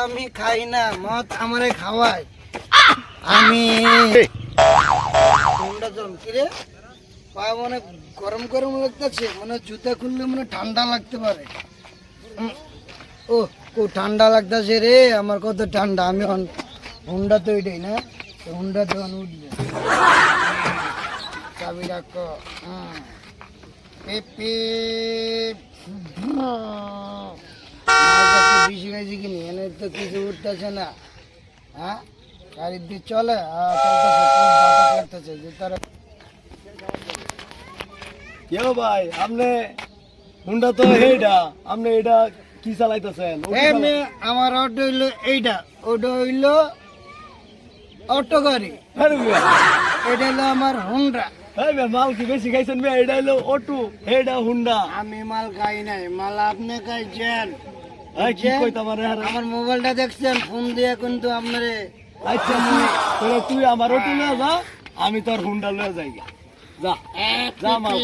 আমি খাই না, মদ আমারে খাওয়ায়। আমি কিরে পায়ে মনে গরম গরম লাগতেছে, মানে জুতা খুললে মানে ঠান্ডা লাগতে পারে। ও কো ঠান্ডা লাগতেছে রে, আমার কত ঠান্ডা। আমি হুন্ডা তো এটাই না, হুন্ডা তো উঠবে। চাবি রাখো। বেশি খাইছি কিনি, এনে তো কিছু উঠতেছে না। হ্যাঁ গাড়ির দিয়ে চলে, চলতেছে, খুব বাতাস লাগতেছে যে তারা। কেউ ভাই আপনি হুন্ডা তো এইটা, আপনি এটা কি চালাইতেছেন? আমার অটো হইলো এইটা, ওটা হইলো অটো গাড়ি, এটা হলো আমার হুন্ডা। মাল কি বেশি খাইছেন? এটা হলো অটো, এটা হুন্ডা। আমি মাল খাই নাই, মাল আপনি খাইছেন। কি কই তোমার? আমার মোবাইলটা দেখছেন, ফোন দিয়ে কিন্তু আপনারে। আচ্ছা তুই আমার অটো লয়ে যা, আমি তোর হুন্ডা লয়ে যাই। যা যা মাল।